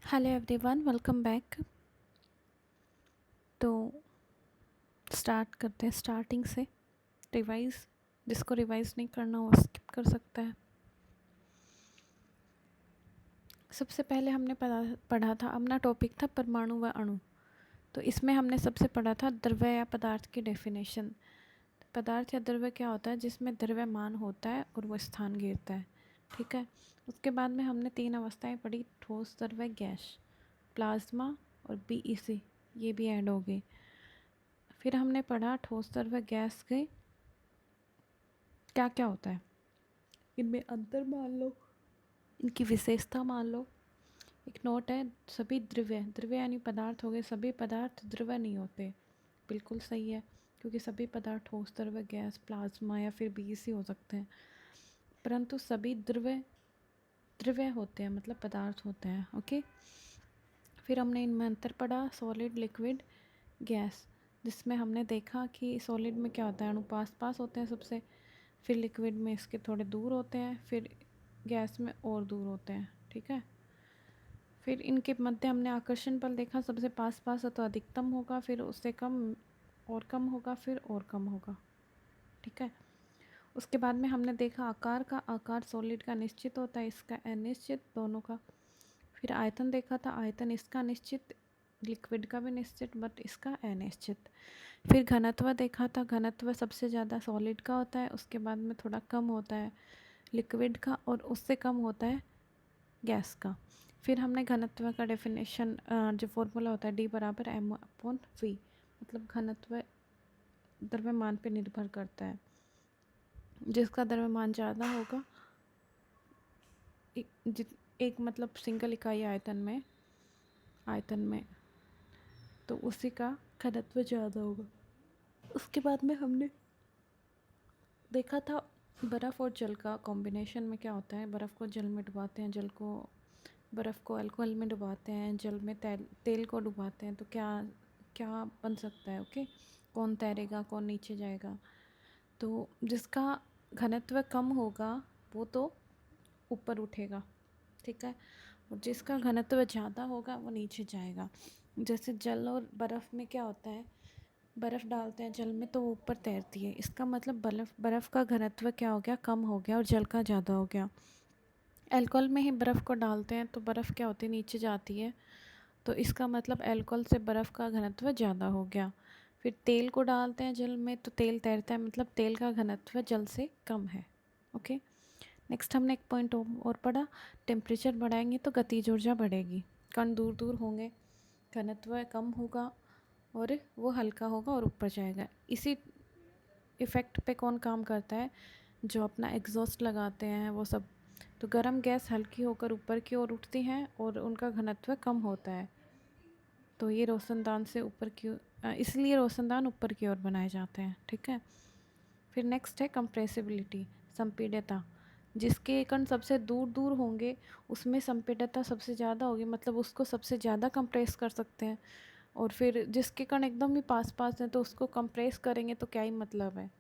Hello everyone, welcome back. तो start करते हैं स्टार्टिंग से। रिवाइज, जिसको रिवाइज नहीं करना वो स्किप कर सकता है। सबसे पहले हमने पढ़ा था, अपना टॉपिक था परमाणु व अणु। तो इसमें हमने सबसे पढ़ा था द्रव्य या पदार्थ की डेफिनेशन। पदार्थ या द्रव्य क्या होता है? जिसमें द्रव्यमान होता है और वो स्थान घेरता है। ठीक है। उसके बाद में हमने 3 अवस्थाएं पढ़ी: ठोस, द्रव्य, गैस, प्लाज्मा और बीईसी, ये भी ऐड हो गई। फिर हमने पढ़ा ठोस, द्रव्य, गैस के क्या क्या होता है, इनमें अंतर मान लो, इनकी विशेषता मान लो। एक नोट है, सभी द्रव्य, द्रव्य यानी पदार्थ हो गए, सभी पदार्थ द्रव्य नहीं होते। बिल्कुल सही है, क्योंकि सभी पदार्थ ठोस, द्रव्य, गैस, प्लाज्मा या फिर बीईसी हो सकते हैं, परंतु सभी द्रव्य द्रव्य होते हैं, मतलब पदार्थ होते हैं। ओके। फिर हमने इनमें अंतर पढ़ा: सॉलिड, लिक्विड, गैस। जिसमें हमने देखा कि सॉलिड में क्या होता है, अणु पास पास होते हैं सबसे, फिर लिक्विड में इसके थोड़े दूर होते हैं, फिर गैस में और दूर होते हैं। ठीक है। फिर इनके मध्य हमने आकर्षण बल देखा, सबसे पास पास है तो अधिकतम होगा, फिर उससे कम और कम होगा, फिर और कम होगा। ठीक है। उसके बाद में हमने देखा आकार का, आकार सॉलिड का निश्चित होता है, इसका अनिश्चित, दोनों का। फिर आयतन देखा था, आयतन इसका निश्चित, लिक्विड का भी निश्चित, बट इसका अनिश्चित। फिर घनत्व देखा था, घनत्व सबसे ज़्यादा सॉलिड का होता है, उसके बाद में थोड़ा कम होता है लिक्विड का, और उससे कम होता है गैस का। फिर हमने घनत्व का डेफिनेशन, जो फॉर्मूला होता है D = m/v, मतलब घनत्व द्रव्यमान पे निर्भर करता है। जिसका द्रव्यमान ज़्यादा होगा, एक मतलब सिंगल इकाई आयतन में तो उसी का घनत्व ज़्यादा होगा। उसके बाद में हमने देखा था बर्फ़ और जल का कॉम्बिनेशन में क्या होता है। बर्फ़ को जल में डुबाते हैं, बर्फ़ को अल्कोहल में डुबाते हैं, जल में तेल को डुबाते हैं, तो क्या क्या बन सकता है? ओके। कौन तैरेगा, कौन नीचे जाएगा? तो जिसका घनत्व कम होगा वो तो ऊपर उठेगा। ठीक है। और जिसका घनत्व ज़्यादा होगा वो नीचे जाएगा। जैसे जल और बर्फ़ में क्या होता है, बर्फ़ डालते हैं जल में तो वो ऊपर तैरती है, इसका मतलब बर्फ़ का घनत्व क्या हो गया, कम हो गया, और जल का ज़्यादा हो गया। अल्कोहल में ही बर्फ़ को डालते हैं तो बर्फ़ क्या होती है, नीचे जाती है, तो इसका मतलब अल्कोहल से बर्फ़ का घनत्व ज़्यादा हो गया। फिर तेल को डालते हैं जल में तो तेल तैरता है, मतलब तेल का घनत्व जल से कम है। ओके। नेक्स्ट हमने एक पॉइंट और पढ़ा, टेम्परेचर बढ़ाएंगे तो गतिज ऊर्जा बढ़ेगी, कण दूर दूर होंगे, घनत्व कम होगा और वो हल्का होगा और ऊपर जाएगा। इसी इफ़ेक्ट पे कौन काम करता है? जो अपना एग्जॉस्ट लगाते हैं वो सब। तो गर्म गैस हल्की होकर ऊपर की ओर उठती हैं और उनका घनत्व कम होता है, तो ये रोशनदान से ऊपर की, इसलिए रोशनदान ऊपर की ओर बनाए जाते हैं। ठीक है। फिर नेक्स्ट है कंप्रेसिबिलिटी, संपीड्यता। जिसके कण सबसे दूर दूर होंगे उसमें संपीड्यता सबसे ज़्यादा होगी, मतलब उसको सबसे ज़्यादा कंप्रेस कर सकते हैं। और फिर जिसके कण एकदम ही पास पास हैं तो उसको कंप्रेस करेंगे तो क्या ही मतलब है।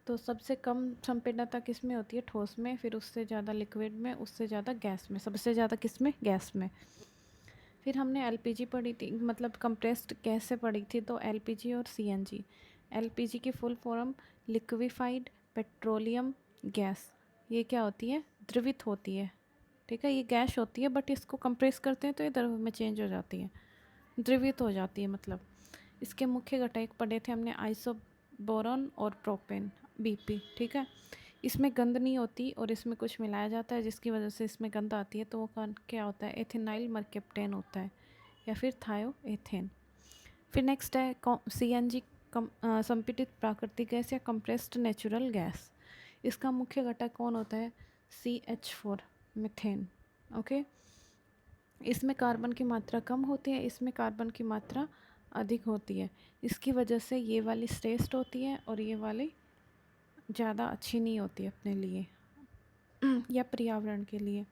तो सबसे कम संपीड्यता किस में होती है? ठोस में, फिर उससे ज़्यादा लिक्विड में, उससे ज़्यादा गैस में, सबसे ज़्यादा किस में? गैस में। फिर हमने एलपीजी पढ़ी थी, मतलब कंप्रेस्ड गैस से पढ़ी थी, तो एलपीजी और सीएनजी। एलपीजी की full form liquefied petroleum gas. ये क्या होती है? द्रवित होती है। ठीक है। ये गैस होती है बट इसको कंप्रेस करते हैं तो ये द्रव में चेंज हो जाती है, द्रवित हो जाती है मतलब। इसके मुख्य घटक पढ़े थे हमने, आइसोबोरॉन और प्रोपेन, बीपी। ठीक है। इसमें गंध नहीं होती और इसमें कुछ मिलाया जाता है जिसकी वजह से इसमें गंध आती है, तो वो क्या होता है? एथेनाइल मरकेप्टेन होता है या फिर थायो एथेन। फिर नेक्स्ट है सीएनजी, संपीड़ित प्राकृतिक गैस या कंप्रेस्ड नेचुरल गैस। इसका मुख्य घटक कौन होता है? CH4, methane. ओके। इसमें कार्बन की मात्रा कम होती है, इसमें कार्बन की मात्रा अधिक होती है। इसकी वजह से ये वाली श्रेष्ठ होती है और ये वाली ज़्यादा अच्छी नहीं होती अपने लिए या पर्यावरण के लिए।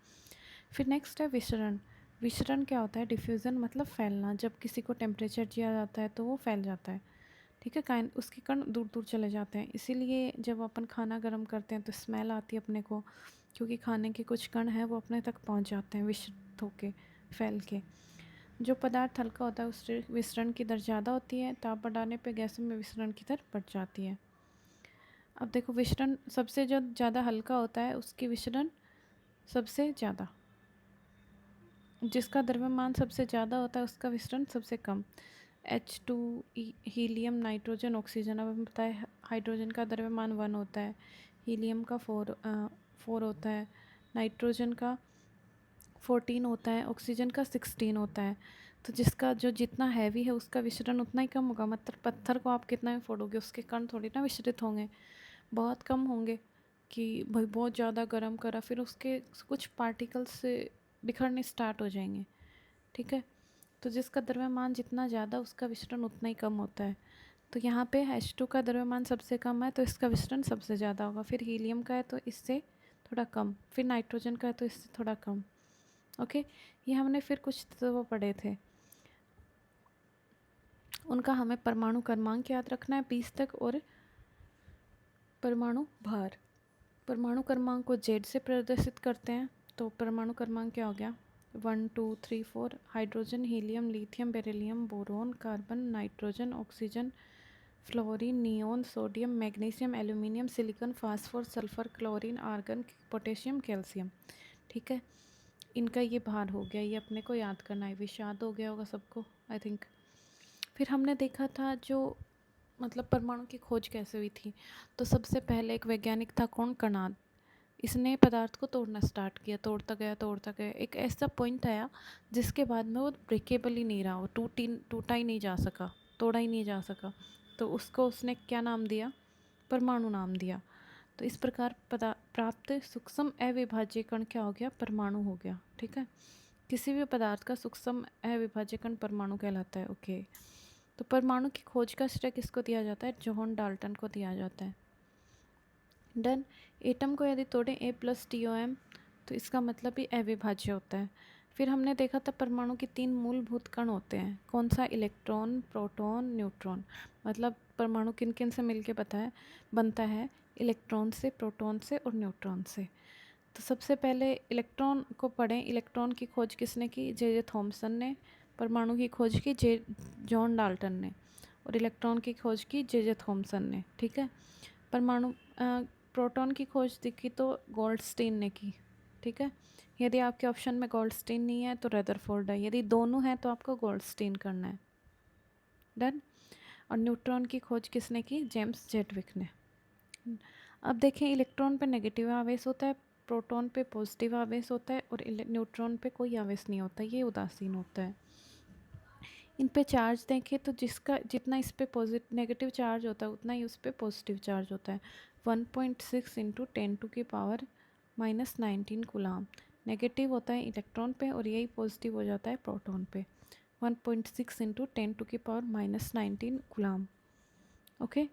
फिर नेक्स्ट है विसरण। विसरण क्या होता है? डिफ्यूज़न, मतलब फैलना। जब किसी को टेम्परेचर दिया जाता है तो वो फैल जाता है। ठीक है। उसके कण दूर दूर चले जाते हैं, इसीलिए जब अपन खाना गर्म करते हैं तो स्मेल आती है अपने को, क्योंकि खाने के कुछ कण हैं वो अपने तक पहुंच जाते हैं विषित होके, फैल के। जो पदार्थ हल्का होता है उससे विसरण की दर ज़्यादा होती है, ताप बढ़ाने पे गैसों में विसरण की दर बढ़ जाती है। अब देखो विसरण सबसे जो ज़्यादा हल्का होता है उसकी विसरण सबसे ज़्यादा, जिसका द्रव्यमान सबसे ज़्यादा होता है उसका विसरण सबसे कम। H2 helium, nitrogen, oxygen. अब हमें पता है हाइड्रोजन का द्रव्यमान 1 होता है, हीलियम का 4 होता है, नाइट्रोजन का 14 होता है, ऑक्सीजन का 16 होता है। तो जिसका जो जितना हैवी है उसका विसरण उतना ही कम होगा। मतलब पत्थर को आप कितना भी फोड़ोगे उसके कण थोड़ी ना विसरित होंगे, बहुत कम होंगे। कि भाई बहुत ज़्यादा गर्म करा फिर उसके कुछ पार्टिकल्स से बिखरने स्टार्ट हो जाएंगे, ठीक है। तो जिसका द्रव्यमान जितना ज़्यादा उसका विसरण उतना ही कम होता है। तो यहाँ पे H2 का द्रव्यमान सबसे कम है तो इसका विसरण सबसे ज़्यादा होगा। फिर हीलियम का है तो इससे थोड़ा कम, फिर नाइट्रोजन का है तो इससे थोड़ा कम। ओके, ये हमने फिर कुछ तो वो पढ़े थे, उनका हमें परमाणु क्रमांक याद रखना है 20 तक, और परमाणु भार। परमाणु क्रमांक को Z से प्रदर्शित करते हैं। तो परमाणु क्रमांक क्या हो गया, 1 2 3 4। Hydrogen, helium, lithium, beryllium, boron, carbon, nitrogen, oxygen, fluorine, neon, sodium, magnesium, aluminium, silicon, phosphor, sulphur, chlorine, argon, potassium, calcium, ठीक है। इनका ये भार हो गया, ये अपने को याद करना है, विषाद हो गया होगा सबको आई थिंक। फिर हमने देखा था जो मतलब परमाणु की खोज कैसे हुई थी। तो सबसे पहले एक वैज्ञानिक था, कौन, कणाद। इसने पदार्थ को तोड़ना स्टार्ट किया, तोड़ता गया, एक ऐसा पॉइंट आया जिसके बाद में वो ब्रेकेबल ही नहीं रहा, वो टूटा ही नहीं जा सका, तोड़ा ही नहीं जा सका। तो उसको उसने क्या नाम दिया, परमाणु नाम दिया। तो इस प्रकार प्राप्त सूक्ष्म अविभाज्य कण क्या हो गया, परमाणु हो गया, ठीक है। किसी भी पदार्थ का सूक्ष्म अविभाज्य कण परमाणु कहलाता है। ओके, तो परमाणु की खोज का श्रेय किसको दिया जाता है, जॉन डाल्टन को दिया जाता है। डन। एटम को यदि तोड़ें A+TOM तो इसका मतलब भी अविभाज्य होता है। फिर हमने देखा था परमाणु के 3 मूलभूत कण होते हैं, कौन सा, इलेक्ट्रॉन, प्रोटॉन, न्यूट्रॉन। मतलब परमाणु किन किन से मिलके बनता है, इलेक्ट्रॉन से, प्रोटॉन से और न्यूट्रॉन से। तो सबसे पहले इलेक्ट्रॉन को पढ़ें। इलेक्ट्रॉन की खोज किसने की, जे थॉमसन ने। परमाणु की खोज की जॉन डाल्टन ने, और इलेक्ट्रॉन की खोज की जे थॉमसन ने, ठीक है। परमाणु प्रोटॉन की खोज देखी तो गोल्डस्टीन ने की, ठीक है। यदि आपके ऑप्शन में गोल्डस्टीन नहीं है तो रदरफोर्ड है, यदि दोनों हैं तो आपको गोल्डस्टीन करना है। डन। और न्यूट्रॉन की खोज किसने की, जेम्स जेडविक ने। अब देखें, इलेक्ट्रॉन पे नेगेटिव आवेश होता है, प्रोटॉन पे पॉजिटिव आवेश होता है, और न्यूट्रॉन पे कोई आवेश नहीं होता, ये उदासीन होता है। इन पे चार्ज देखें तो जिसका जितना इस पे नेगेटिव चार्ज होता है उतना ही उस पे पॉजिटिव चार्ज होता है। 1.6 इंटू 10⁻⁻19 कूलाम नेगेटिव होता है इलेक्ट्रॉन पे, और यही पॉजिटिव हो जाता है प्रोटॉन पे। 1.6 इंटू 10⁻⁻19 कूलाम। ओके,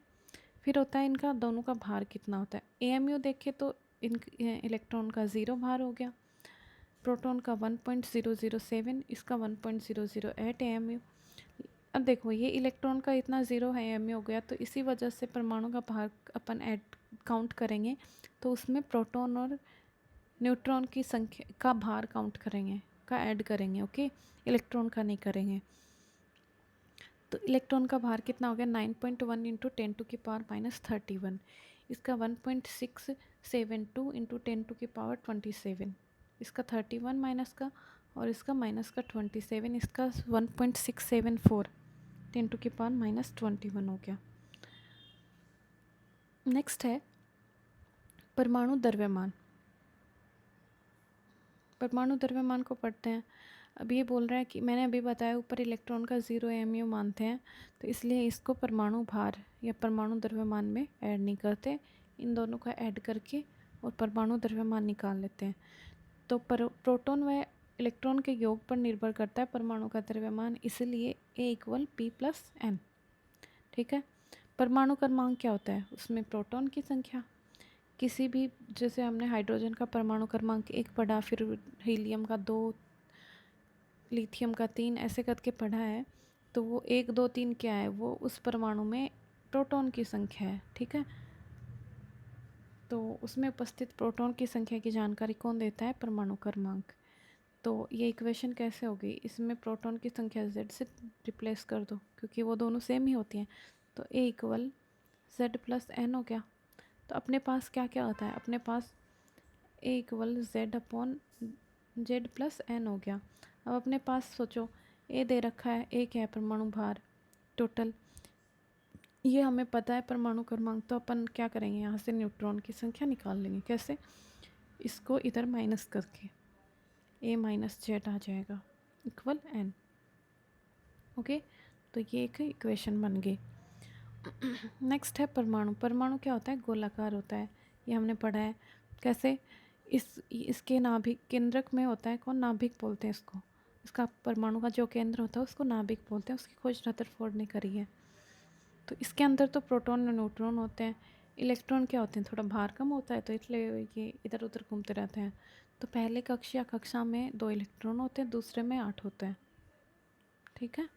फिर होता है इनका दोनों का भार कितना होता है। AMU देखें तो इलेक्ट्रॉन का 0 भार हो गया, प्रोटॉन का 1.007, इसका 1.008 AMU। अब देखो ये इलेक्ट्रॉन का इतना 0 है AMU हो गया, तो इसी वजह से परमाणु का भार अपन काउंट करेंगे तो उसमें प्रोटॉन और न्यूट्रॉन की संख्या का भार काउंट करेंगे, का ऐड करेंगे। ओके, इलेक्ट्रॉन का नहीं करेंगे। तो इलेक्ट्रॉन का भार कितना हो गया, 9.1 इंटू 10⁻⁻31। इसका 1.672 इंटू 10⁻27। इसका 31 माइनस का, और इसका माइनस का 27, इसका 1.674 10⁻⁻21 हो गया। नेक्स्ट है परमाणु द्रव्यमान। परमाणु द्रव्यमान को पढ़ते हैं। अब ये बोल रहा है कि मैंने अभी बताया ऊपर इलेक्ट्रॉन का 0 AMU मानते हैं, तो इसलिए इसको परमाणु भार या परमाणु द्रव्यमान में ऐड नहीं करते, इन दोनों का ऐड करके और परमाणु द्रव्यमान निकाल लेते हैं। तो प्रोटॉन व इलेक्ट्रॉन के योग पर निर्भर करता है परमाणु का द्रव्यमान, इसलिए A=P+N, ठीक है। परमाणु क्रमांक क्या होता है, उसमें प्रोटॉन की संख्या, किसी भी, जैसे हमने हाइड्रोजन का परमाणु क्रमांक 1 पढ़ा, फिर हीलियम का 2, लिथियम का 3, ऐसे करके पढ़ा है। तो वो 1 2 3 क्या है, वो उस परमाणु में प्रोटॉन की संख्या है, ठीक है। तो उसमें उपस्थित प्रोटॉन की संख्या की जानकारी कौन देता है, परमाणु क्रमांक। तो ये इक्वेशन कैसे होगी, इसमें प्रोटॉन की संख्या z से रिप्लेस कर दो क्योंकि वो दोनों सेम ही होती हैं। तो a equal z plus N हो गया। तो अपने पास क्या क्या होता है, अपने पास a equal z upon z plus N हो गया। अब अपने पास सोचो a दे रखा है, एक है परमाणु भार टोटल, ये हमें पता है परमाणु क्रमांक। तो अपन क्या करेंगे, यहाँ से न्यूट्रॉन की संख्या निकाल लेंगे। कैसे, इसको इधर माइनस करके a माइनस जेड आ जाएगा इक्वल n। ओके, तो ये एक इक्वेशन बन गई। नेक्स्ट है परमाणु। परमाणु क्या होता है, गोलाकार होता है, ये हमने पढ़ा है। कैसे, इसके नाभिक केंद्रक में होता है, कौन, नाभिक बोलते हैं इसको। इसका परमाणु का जो केंद्र होता है उसको नाभिक बोलते हैं, उसकी खोज रदरफोर्ड ने करी है। तो इसके अंदर तो प्रोटॉन और न्यूट्रॉन होते हैं। इलेक्ट्रॉन क्या होते हैं, थोड़ा भार कम होता है तो इसलिए ये इधर उधर घूमते रहते हैं। तो पहले कक्षा में 2 इलेक्ट्रॉन होते हैं, दूसरे में 8 होते हैं। ठीक है,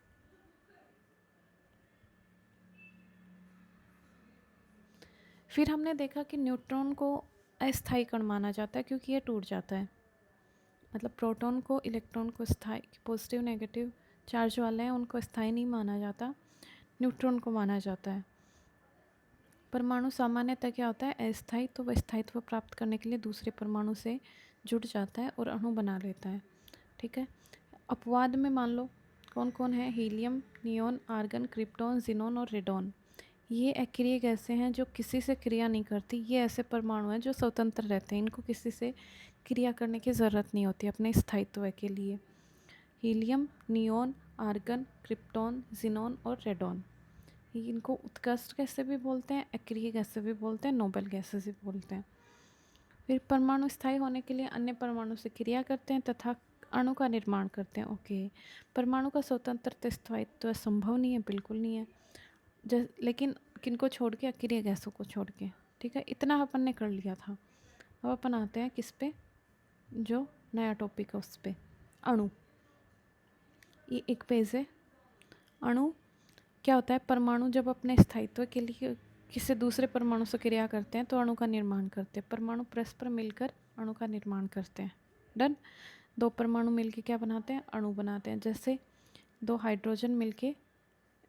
फिर हमने देखा कि न्यूट्रॉन को अस्थायी कण माना जाता है क्योंकि ये टूट जाता है। मतलब प्रोटॉन को, इलेक्ट्रॉन को स्थायी, पॉजिटिव नेगेटिव चार्ज वाले हैं उनको स्थायी नहीं माना जाता, न्यूट्रॉन को माना जाता है। परमाणु सामान्यतः क्या होता है, अस्थायी। तो वह स्थायित्व प्राप्त करने के लिए दूसरे परमाणु से जुड़ जाता है और अणु बना लेता है। ठीक है, अपवाद में मान लो कौन कौन है, helium, neon, argon, krypton, xenon और रेडॉन। ये अक्रिय गैसें हैं जो किसी से क्रिया नहीं करती। ये ऐसे परमाणु हैं जो स्वतंत्र रहते हैं, इनको किसी से क्रिया करने की ज़रूरत नहीं होती अपने स्थायित्व के लिए। Helium, neon, argon, krypton, xenon और रेडॉन। इनको उत्कृष्ट गैसें भी बोलते हैं, अक्रिय गैसें भी बोलते हैं, नोबेल गैसें भी बोलते हैं। फिर परमाणु स्थायी होने के लिए अन्य परमाणु से क्रिया करते हैं तथा अणु का निर्माण करते हैं। ओके, परमाणु का स्वतंत्र स्थायित्व संभव नहीं है, बिल्कुल नहीं है। लेकिन किनको छोड़ के, अक्रिय गैसों को छोड़ के। ठीक है, इतना अपन ने कर लिया था। अब अपन आते हैं किस पे, जो नया टॉपिक है उस पे, अणु। ये एक पेज है। अणु क्या होता है, परमाणु जब अपने स्थायित्व के लिए किसी दूसरे परमाणु से क्रिया करते हैं तो अणु का निर्माण करते हैं। परमाणु परस्पर मिलकर अणु का निर्माण करते हैं। डन। 2 परमाणु मिलके क्या बनाते हैं, अणु बनाते हैं। जैसे 2 हाइड्रोजन मिलके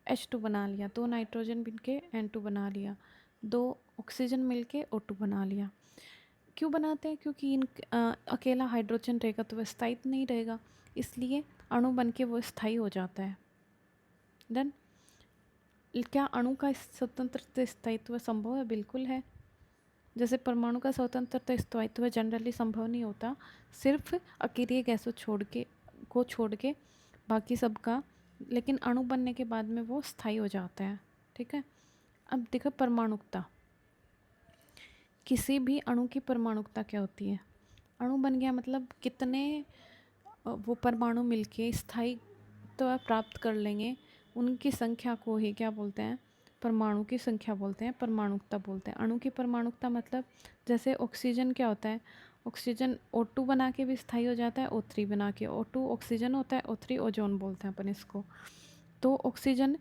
H2 बना लिया, 2 नाइट्रोजन मिलके N2 बना लिया, 2 ऑक्सीजन मिलके O2 बना लिया। क्यों बनाते हैं, क्योंकि अकेला हाइड्रोजन रहेगा तो वह स्थायी नहीं रहेगा, इसलिए अणु बन के वो स्थायी हो जाता है। डन। क्या अणु का स्वतंत्र स्थायित्व संभव है, बिल्कुल है। जैसे परमाणु का स्वतंत्र स्थायित्व जनरली संभव नहीं होता, सिर्फ अकेले गैसों छोड़ के बाकी सब का, लेकिन अणु बनने के बाद में वो स्थायी हो जाता है। ठीक है, अब देखो परमाणुकता। किसी भी अणु की परमाणुकता क्या होती है, अणु बन गया मतलब कितने वो परमाणु मिलके स्थायित्व प्राप्त कर लेंगे, उनकी संख्या को ही क्या बोलते हैं, परमाणु की संख्या बोलते हैं, परमाणुकता बोलते हैं। अणु की परमाणुकता मतलब, जैसे ऑक्सीजन क्या होता है, ऑक्सीजन O2 बना के भी स्थायी हो जाता है, O3 बना के। O2 ऑक्सीजन होता है, O3 ओजोन बोलते हैं अपन इसको। तो ऑक्सीजन,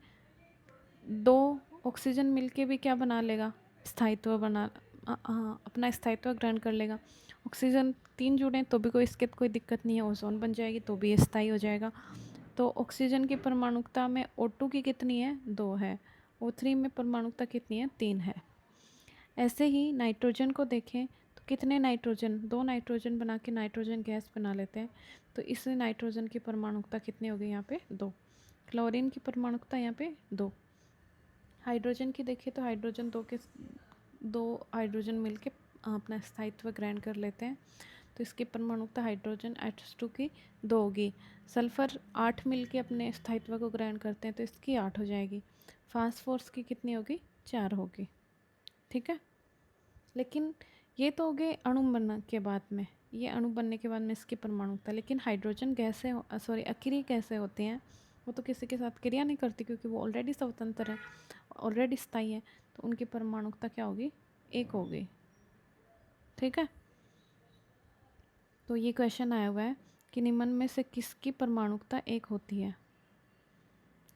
2 ऑक्सीजन मिलके भी क्या बना लेगा, स्थायित्व अपना स्थायित्व ग्रहण कर लेगा। ऑक्सीजन 3 जुड़े तो भी कोई दिक्कत नहीं है, ओजोन बन जाएगी तो भी स्थायी हो जाएगा। तो ऑक्सीजन की परमाणुकता में O2 की कितनी है, 2 है। O3 में परमाणुकता कितनी है, 3 है। ऐसे ही नाइट्रोजन को देखें तो कितने नाइट्रोजन, 2 नाइट्रोजन बना के नाइट्रोजन गैस बना लेते हैं, तो इससे नाइट्रोजन की परमाणुकता कितनी हो गई यहाँ पे, 2। क्लोरीन की परमाणुकता यहाँ पे 2। हाइड्रोजन की देखें तो हाइड्रोजन 2 हाइड्रोजन मिलके अपना स्थायित्व ग्रहण कर लेते हैं, तो इसकी परमाणुकता हाइड्रोजन H2 की 2 होगी। सल्फर 8 मिलके अपने स्थायित्व को ग्रहण करते हैं तो इसकी 8 हो जाएगी। फास्फोरस की कितनी होगी, 4 होगी। ठीक है, लेकिन ये तो हो गए अणु बनने के बाद में, ये अणु बनने के बाद में इसकी परमाणुकता। लेकिन हाइड्रोजन गैसें, अक्रिय गैसें होती हैं, वो तो किसी के साथ क्रिया नहीं करती क्योंकि वो ऑलरेडी स्वतंत्र है, ऑलरेडी स्थायी है, तो उनकी परमाणुकता क्या होगी, 1 होगी। ठीक है, तो ये क्वेश्चन आया हुआ है कि निम्न में से किसकी परमाणुकता 1 होती है,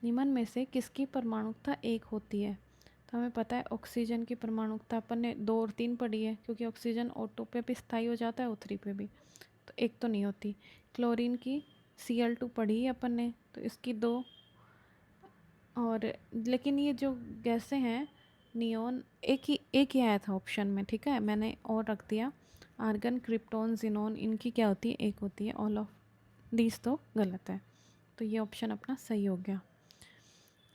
निम्न में से किसकी परमाणुकता 1 होती है। तो हमें पता है ऑक्सीजन की परमाणुकता अपन ने 2 और 3 पढ़ी है, क्योंकि ऑक्सीजन O2 पे भी स्थायी हो जाता है, O3 पे भी। तो एक तो नहीं होती। क्लोरीन की Cl2 पढ़ी है अपन ने, तो इसकी 2। और लेकिन ये जो गैसें हैं नियोन, एक ही आया था ऑप्शन में, ठीक है, मैंने और रख दिया। आर्गन, क्रिप्टॉन, जिनोन, इनकी क्या होती है, एक होती है। ऑल ऑफ दीज तो गलत है, तो ये ऑप्शन अपना सही हो गया।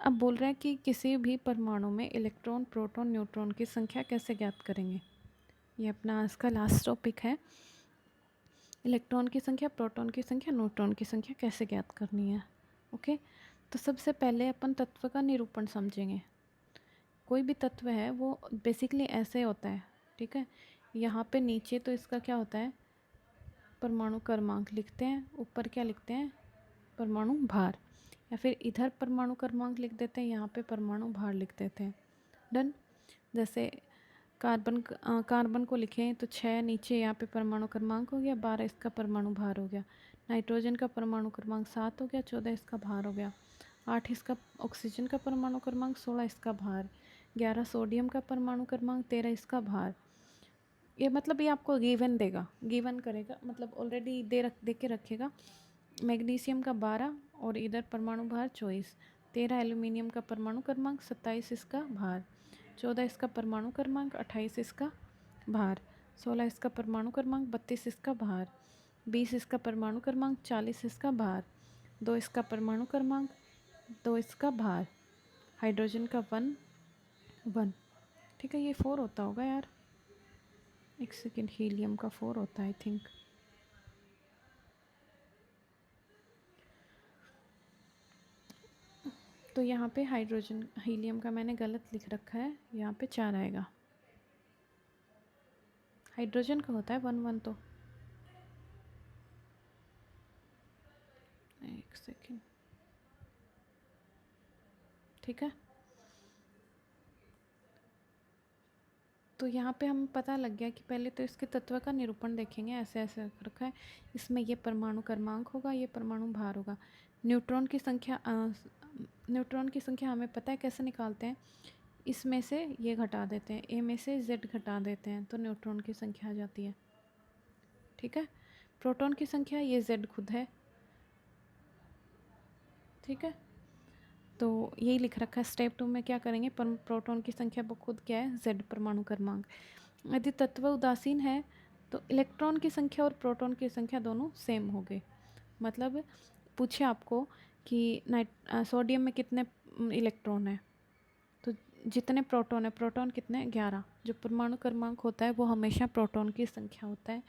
अब बोल रहे हैं कि किसी भी परमाणु में इलेक्ट्रॉन, प्रोटॉन, न्यूट्रॉन की संख्या कैसे ज्ञात करेंगे। ये अपना आज का लास्ट टॉपिक है। इलेक्ट्रॉन की संख्या, प्रोटॉन की संख्या, न्यूट्रॉन की संख्या कैसे ज्ञात करनी है। ओके, तो सबसे पहले अपन तत्व का निरूपण समझेंगे। कोई भी तत्व है वो बेसिकली ऐसे होता है, ठीक है। यहाँ पे नीचे तो इसका क्या होता है, परमाणु क्रमांक लिखते हैं, ऊपर क्या लिखते हैं, परमाणु भार, या फिर इधर परमाणु क्रमांक लिख देते हैं, यहाँ पे परमाणु भार लिख देते हैं। डन। जैसे कार्बन को लिखें तो 6 नीचे यहाँ पे परमाणु क्रमांक हो गया, 12 इसका परमाणु भार हो गया। नाइट्रोजन का परमाणु क्रमांक 7 हो गया, 14 इसका भार हो गया। 8 इसका ऑक्सीजन का परमाणु क्रमांक, 16 इसका भार। 11 सोडियम का परमाणु क्रमांक, 13 इसका भार। ये मतलब ये आपको गिवन देगा, गिवन करेगा, मतलब ऑलरेडी दे के रखेगा। मैग्नीशियम का 12 और इधर परमाणु भार 24। 13 एल्यूमिनियम का परमाणु क्रमांक, 27 इसका भार। 14 इसका परमाणु क्रमांक, 28 इसका भार। 16 इसका परमाणु क्रमांक, 32 इसका भार। 20 इसका परमाणु क्रमांक, 40 इसका भार। 2 इसका परमाणु क्रमांक, 2 इसका भार। हाइड्रोजन का 1 ठीक है, ये 4 होता होगा यार, एक सेकेंड, हीलियम का 4 होता है आई थिंक। तो यहाँ पे हाइड्रोजन, हीलियम का मैंने गलत लिख रखा है, यहाँ पे 4 आएगा। हाइड्रोजन का होता है 1 तो एक सेकेंड, ठीक है। तो यहाँ पे हम पता लग गया कि पहले तो इसके तत्व का निरूपण देखेंगे, ऐसे ऐसे रखा है। इसमें ये परमाणु क्रमांक होगा, ये परमाणु भार होगा। न्यूट्रॉन की संख्या हमें पता है कैसे निकालते हैं, इसमें से ये घटा देते हैं, ए में से जेड घटा देते हैं, तो न्यूट्रॉन की संख्या आ जाती है, ठीक है। प्रोटॉन की संख्या ये जेड खुद है, ठीक है। तो यही लिख रखा है। स्टेप 2 में क्या करेंगे, प्रोटॉन की संख्या वो खुद क्या है, जेड परमाणु क्रमांक। यदि तत्व उदासीन है तो इलेक्ट्रॉन की संख्या और प्रोटॉन की संख्या दोनों सेम हो गए। मतलब पूछे आपको कि सोडियम में कितने इलेक्ट्रॉन है, तो जितने प्रोटॉन है, प्रोटॉन कितने, 11। जो परमाणु क्रमांक होता है वो हमेशा प्रोटॉन की संख्या होता है,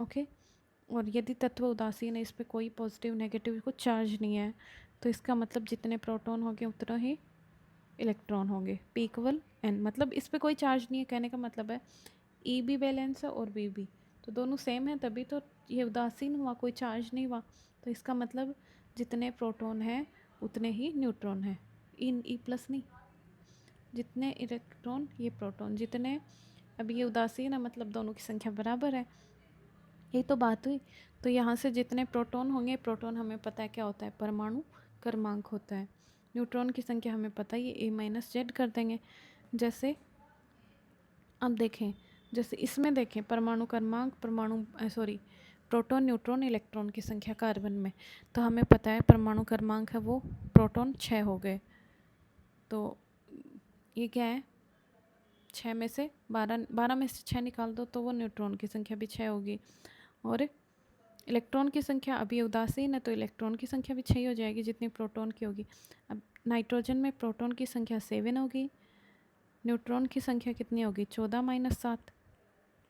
ओके। और यदि तत्व उदासीन है, इस पर कोई पॉजिटिव नेगेटिव को चार्ज नहीं है, तो इसका मतलब जितने प्रोटॉन होंगे उतना ही इलेक्ट्रॉन होंगे, P = N। मतलब इस पर कोई चार्ज नहीं है, कहने का मतलब है E भी बैलेंस है और B भी, तो दोनों सेम है, तभी तो ये उदासीन हुआ, कोई चार्ज नहीं हुआ। तो इसका मतलब जितने प्रोटॉन हैं उतने ही न्यूट्रॉन हैं, E+ नहीं, जितने इलेक्ट्रॉन ये प्रोटॉन, जितने, अब ये उदासीन है मतलब दोनों की संख्या बराबर है, यही तो बात हुई। तो यहाँ से जितने प्रोटॉन होंगे, प्रोटॉन हमें पता है क्या होता है, परमाणु क्रमांक होता है। न्यूट्रॉन की संख्या हमें पता है, ये A-Z कर देंगे। जैसे अब देखें, जैसे इसमें देखें परमाणु क्रमांक, प्रोटॉन, न्यूट्रॉन, इलेक्ट्रॉन की संख्या कार्बन में, तो हमें पता है परमाणु क्रमांक है वो प्रोटॉन 6 हो गए। तो ये क्या है, 6 में से 12 में से 6 निकाल दो तो वो न्यूट्रॉन की संख्या भी 6 होगी। और इलेक्ट्रॉन की संख्या अभी उदासीन है, तो इलेक्ट्रॉन की संख्या भी 6 हो जाएगी जितनी प्रोटॉन की होगी। अब नाइट्रोजन में प्रोटॉन की संख्या 7 होगी, न्यूट्रॉन की संख्या कितनी होगी, 14 - 7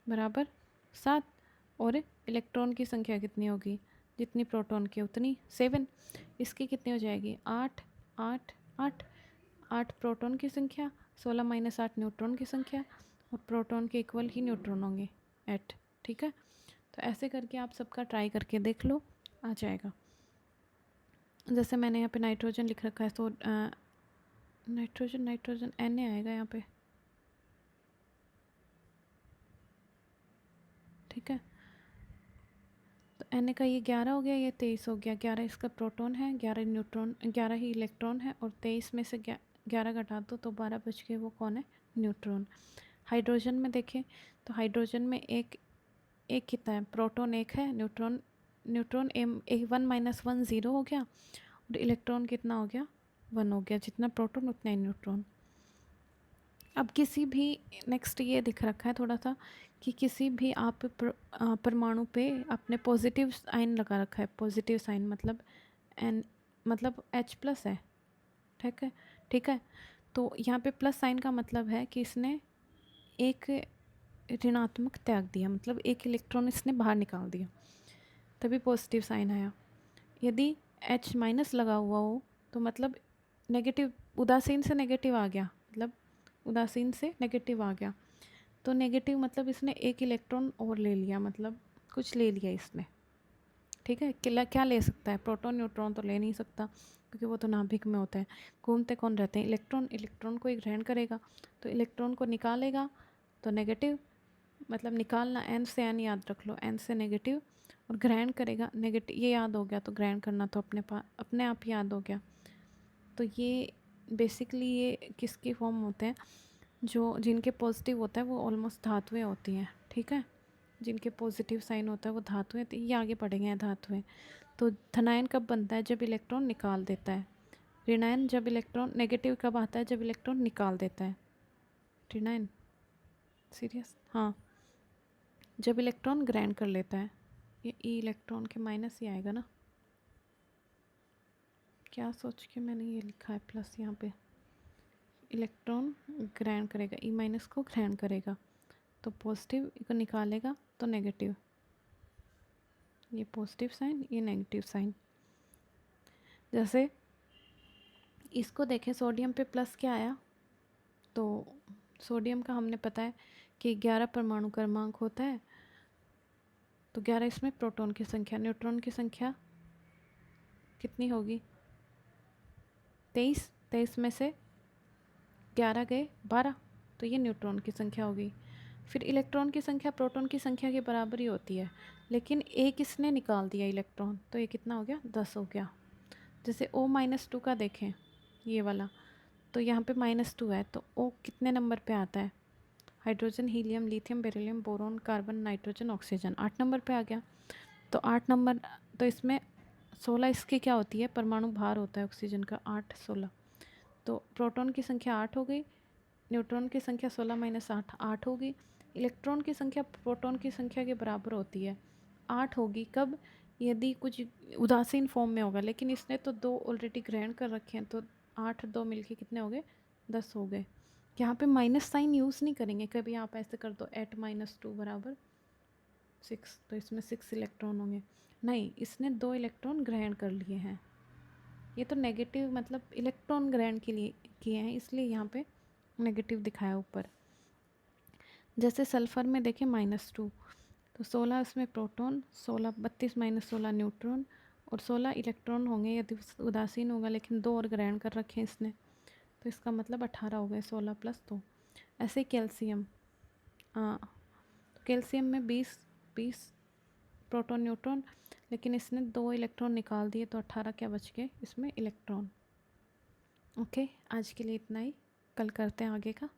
बराबर 7। और इलेक्ट्रॉन की संख्या कितनी होगी, जितनी प्रोटॉन की उतनी 7। इसकी कितनी हो जाएगी, 8 8 8 8 प्रोटॉन की संख्या, 16 - 8 न्यूट्रॉन की संख्या, और प्रोटॉन के इक्वल ही न्यूट्रॉन होंगे 8, ठीक है। तो ऐसे करके आप सबका ट्राई करके देख लो, आ जाएगा। जैसे मैंने यहाँ पे नाइट्रोजन लिख रखा है, तो नाइट्रोजन Na आएगा यहाँ पे, ठीक है। तो Na का ये 11 हो गया, ये 23 हो गया। 11 इसका प्रोटॉन है, 11 न्यूट्रॉन, 11 ही इलेक्ट्रॉन है, और 23 में से 11 घटा दो तो 12 बच गए, वो कौन है, न्यूट्रॉन। हाइड्रोजन में देखें तो हाइड्रोजन में एक एक कितना है, प्रोटॉन एक है, न्यूट्रॉन न्यूट्रॉन एम एक 1 - 1 0 हो गया, और इलेक्ट्रॉन कितना हो गया, 1 हो गया। जितना प्रोटॉन उतना ही न्यूट्रॉन। अब किसी भी, नेक्स्ट ये दिख रखा है थोड़ा सा कि किसी भी आप परमाणु पे आपने पॉजिटिव साइन लगा रखा है। पॉजिटिव साइन मतलब एन, मतलब H+ है, ठीक है, ठीक है। तो यहाँ पे प्लस साइन का मतलब है कि इसने एक ऋणात्मक त्याग दिया, मतलब एक इलेक्ट्रॉन इसने बाहर निकाल दिया, तभी पॉजिटिव साइन आया। यदि H- लगा हुआ हो तो मतलब नेगेटिव, उदासीन से नेगेटिव आ गया, मतलब उदासीन से नेगेटिव आ गया। तो नेगेटिव मतलब इसने एक इलेक्ट्रॉन और ले लिया, मतलब कुछ ले लिया इसने, ठीक है। क्या ले सकता है, प्रोटॉन न्यूट्रॉन तो ले नहीं सकता, क्योंकि वो तो नाभिक में होते हैं, घूमते कौन रहते हैं, इलेक्ट्रॉन। इलेक्ट्रॉन को ही ग्रहण करेगा, तो इलेक्ट्रॉन को निकालेगा तो नेगेटिव, मतलब निकालना, n से n याद रख लो, n से नेगेटिव, और ग्रहण करेगा नेगेटिव, ये याद हो गया, तो ग्रहण करना तो अपने आप याद हो गया। तो ये बेसिकली ये किसकी फॉर्म होते हैं, जो जिनके पॉजिटिव होता है वो ऑलमोस्ट धातुएं होती हैं, ठीक है। जिनके पॉजिटिव साइन होता है वो धातुएं, तो ये आगे पढ़ेंगे हैं धातुएं। तो धनायन कब बनता है, जब इलेक्ट्रॉन निकाल देता है। ऋणायन जब इलेक्ट्रॉन, नेगेटिव कब आता है, जब इलेक्ट्रॉन निकाल देता है। ऋणायन, सीरियस, हाँ, जब इलेक्ट्रॉन ग्रहण कर लेता है। ये ई इलेक्ट्रॉन के माइनस ही आएगा ना, क्या सोच के मैंने ये लिखा है प्लस यहाँ पे। इलेक्ट्रॉन ग्रहण करेगा, ई- को ग्रहण करेगा, तो पॉजिटिव को निकालेगा तो नेगेटिव, ये पॉजिटिव साइन, ये नेगेटिव साइन। जैसे इसको देखें, सोडियम पे प्लस क्या आया, तो सोडियम का हमने पता है कि 11 परमाणु क्रमांक होता है, तो 11 इसमें प्रोटॉन की संख्या, न्यूट्रॉन की संख्या कितनी होगी, 23। 23 में से 11 गए 12, तो ये न्यूट्रॉन की संख्या होगी। फिर इलेक्ट्रॉन की संख्या प्रोटॉन की संख्या के बराबर ही होती है, लेकिन एक इसने निकाल दिया इलेक्ट्रॉन, तो ये कितना हो गया, 10 हो गया। जैसे O-2 का देखें, ये वाला, तो यहाँ पे -2 है, तो O कितने नंबर पे आता है, hydrogen, helium, lithium, beryllium, boron, carbon, nitrogen, oxygen, 8 number पे आ गया। तो 8 नंबर, तो इसमें 16 इसकी क्या होती है, परमाणु भार होता है ऑक्सीजन का, 8 16, तो प्रोटॉन की संख्या 8 हो गई, न्यूट्रॉन की संख्या 16 - 8 8 होगी। इलेक्ट्रॉन की संख्या प्रोटॉन की संख्या के बराबर होती है, 8 होगी। कब, यदि कुछ उदासीन फॉर्म में होगा, लेकिन इसने तो 2 ऑलरेडी ग्रहण कर रखे हैं, तो 8 2 मिलके कितने हो गए, 10 हो गए। यहाँ पे माइनस साइन यूज़ नहीं करेंगे कभी, आप ऐसे कर दो 8 - 2 = 6, तो इसमें 6 इलेक्ट्रॉन होंगे, नहीं, इसने 2 इलेक्ट्रॉन ग्रहण कर लिए हैं। ये तो नेगेटिव, मतलब इलेक्ट्रॉन ग्रहण के लिए किए हैं, इसलिए यहाँ पे नेगेटिव दिखाया ऊपर। जैसे सल्फ़र में देखें -2, तो 16 इसमें प्रोटॉन, 32 - 16 न्यूट्रॉन, और 16 इलेक्ट्रॉन होंगे यदि उदासीन होगा, लेकिन 2 और ग्रहण कर रखे हैं इसने, तो इसका मतलब 18 हो गए, 16 + 2। ऐसे कैल्शियम, हाँ, तो कैल्शियम में 20 प्रोटॉन न्यूट्रॉन, लेकिन इसने 2 इलेक्ट्रॉन निकाल दिए, तो 18 क्या बच गए इसमें, इलेक्ट्रॉन। ओके, आज के लिए इतना ही, कल करते हैं आगे का।